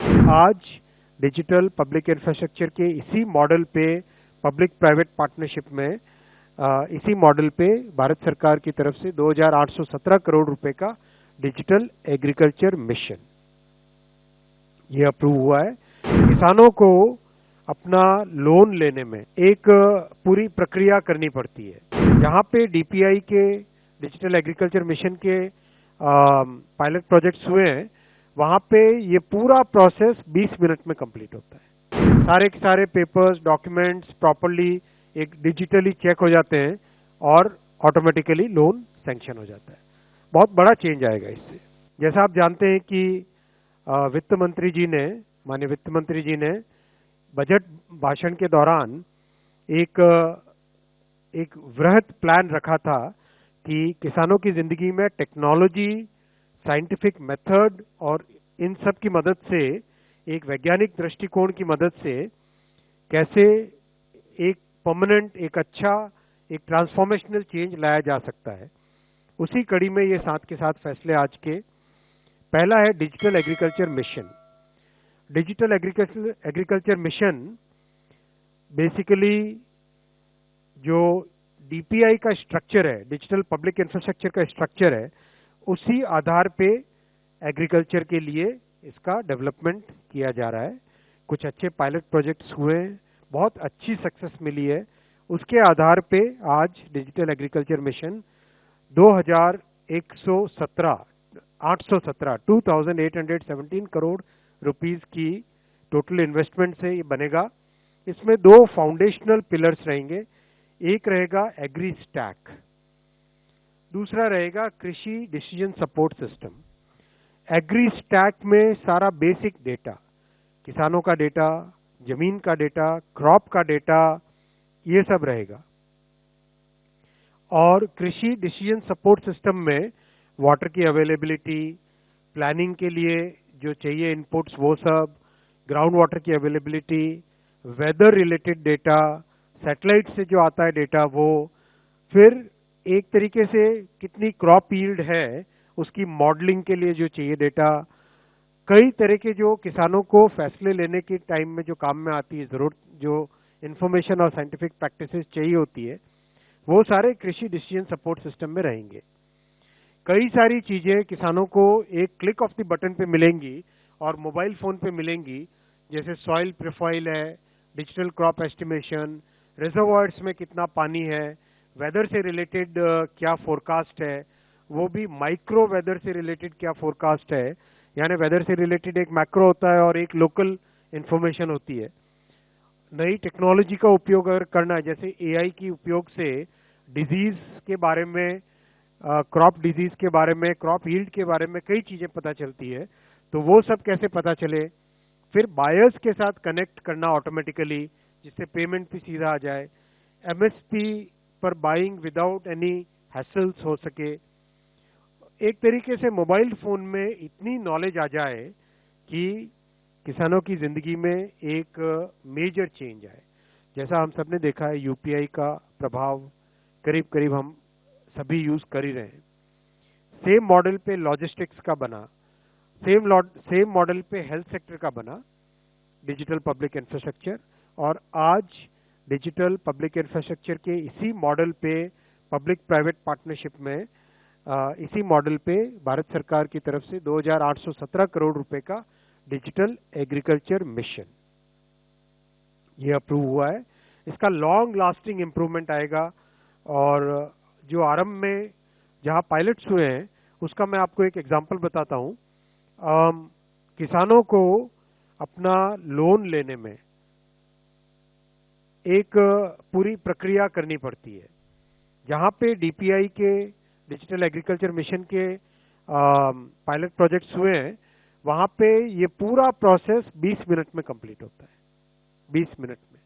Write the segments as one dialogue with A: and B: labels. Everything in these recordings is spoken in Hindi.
A: आज डिजिटल पब्लिक इंफ्रास्ट्रक्चर के इसी मॉडल पे पब्लिक प्राइवेट पार्टनरशिप में इसी मॉडल पे भारत सरकार की तरफ से 2817 करोड़ रुपए का डिजिटल एग्रीकल्चर मिशन ये अप्रूव हुआ है। किसानों को अपना लोन लेने में एक पूरी प्रक्रिया करनी पड़ती है। जहाँ पे डीपीआई के डिजिटल एग्रीकल्चर मिशन के पायलट प्रोजेक्ट्स हुए हैं, वहाँ पे ये पूरा प्रोसेस 20 मिनट में कंप्लीट होता है। सारे के सारे पेपर्स, डॉक्यूमेंट्स प्रॉपरली एक डिजिटली चेक हो जाते हैं और ऑटोमेटिकली लोन सैंक्शन हो जाता है। बहुत बड़ा चेंज आएगा इससे। जैसा आप जानते हैं कि वित्त मंत्री जी ने, माननीय वित्त मंत्री जी ने बजट भाषण के दौरान एक वृहद प्लान रखा था कि किसानों की जिंदगी में टेक्नोलॉजी, साइंटिफिक मेथड और इन सब की मदद से, एक वैज्ञानिक दृष्टिकोण की मदद से कैसे एक परमानेंट, एक अच्छा, एक ट्रांसफॉर्मेशनल चेंज लाया जा सकता है। उसी कड़ी में ये साथ के साथ फैसले आज के। पहला है digital agriculture mission. Digital agriculture mission basically जो डीपीआई का स्ट्रक्चर है, डिजिटल पब्लिक इंफ्रास्ट्रक्चर का स्ट्रक्चर है, उसी आधार पे एग्रीकल्चर के लिए इसका डेवलपमेंट किया जा रहा है। कुछ अच्छे पायलट प्रोजेक्ट्स हुए हैं, बहुत अच्छी सक्सेस मिली है। उसके आधार पे आज digital agriculture mission 2817 crore rupees की टोटल इन्वेस्टमेंट से ये बनेगा। इसमें दो फाउंडेशनल पिलर्स रहेंगे। एक रहेगा एग्री स्टैक, दूसरा रहेगा कृषि decision support system. Agri stack में सारा बेसिक डेटा, किसानों का डेटा, जमीन का डेटा, क्रॉप का डेटा, ये सब रहेगा। और कृषि डिसीजन सपोर्ट सिस्टम में वाटर की अवेलेबिलिटी, प्लानिंग के लिए जो चाहिए इनपुट्स वो सब, ग्राउंड वाटर की availability, weather related data, satellite से जो आता है डेटा वो, फिर एक तरीके से कितनी क्रॉप यील्ड है उसकी मॉडलिंग के लिए जो चाहिए डेटा, कई तरह के जो किसानों को फैसले लेने के टाइम में जो काम में आती है जरूरत, जो इंफॉर्मेशन और साइंटिफिक प्रैक्टिसेस चाहिए होती है, वो सारे कृषि डिसीजन सपोर्ट सिस्टम में रहेंगे। कई सारी चीजें किसानों को एक क्लिक ऑफ द बटन पे मिलेंगी और मोबाइल फोन पे मिलेंगी, जैसे सॉइल प्रोफाइल है, डिजिटल क्रॉप एस्टिमेशन, रिजर्वॉयर्स में कितना पानी है, वेदर से रिलेटेड क्या फोरकास्ट है, वो भी माइक्रो वेदर से रिलेटेड क्या फोरकास्ट है, यानी वेदर से रिलेटेड एक मैक्रो होता है और एक लोकल इंफॉर्मेशन होती है। नई टेक्नोलॉजी का उपयोग अगर करना है, जैसे एआई की उपयोग से डिजीज के बारे में, क्रॉप डिजीज के बारे में, क्रॉप यील्ड के बारे में कई चीजें पता चलती है, तो वो सब कैसे पता चले। फिर बायर्स के साथ कनेक्ट करना ऑटोमेटिकली, जिससे पेमेंट भी सीधा आ जाए, एमएसपी पर बाइंग विदाउट एनी हैसल्स हो सके। एक तरीके से मोबाइल फोन में इतनी नॉलेज आ जाए कि किसानों की जिंदगी में एक मेजर चेंज आए। जैसा हम सब ने देखा है, यूपीआई का प्रभाव करीब करीब हम सभी यूज कर ही रहे हैं। सेम मॉडल पे लॉजिस्टिक्स का बना, सेम मॉडल पे हेल्थ सेक्टर का बना डिजिटल पब्लिक इंफ्रास्ट्रक्चर, और आज डिजिटल पब्लिक इंफ्रास्ट्रक्चर के इसी मॉडल पे पब्लिक प्राइवेट पार्टनरशिप में इसी मॉडल पे भारत सरकार की तरफ से 2817 करोड़ रुपए का डिजिटल एग्रीकल्चर मिशन ये अप्रूव हुआ है। इसका लॉन्ग लास्टिंग इंप्रूवमेंट आएगा, और जो आरंभ में जहां पायलट्स हुए हैं उसका मैं आपको एक एग्जांपल बताता हूं। किसानों को अपना लोन लेने में एक पूरी प्रक्रिया करनी पड़ती है। जहां पे डीपीआई के डिजिटल एग्रीकल्चर मिशन के पायलट प्रोजेक्ट्स हुए हैं, वहां पे ये पूरा प्रोसेस 20 मिनट में कंप्लीट होता है। 20 मिनट में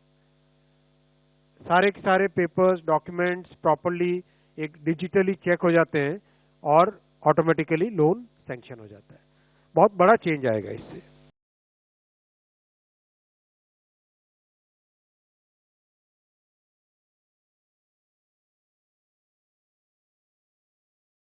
A: सारे के सारे पेपर्स, डॉक्यूमेंट्स प्रॉपरली एक डिजिटली चेक हो जाते हैं और ऑटोमेटिकली लोन सैंक्शन हो जाता है। बहुत बड़ा चेंज आएगा इससे।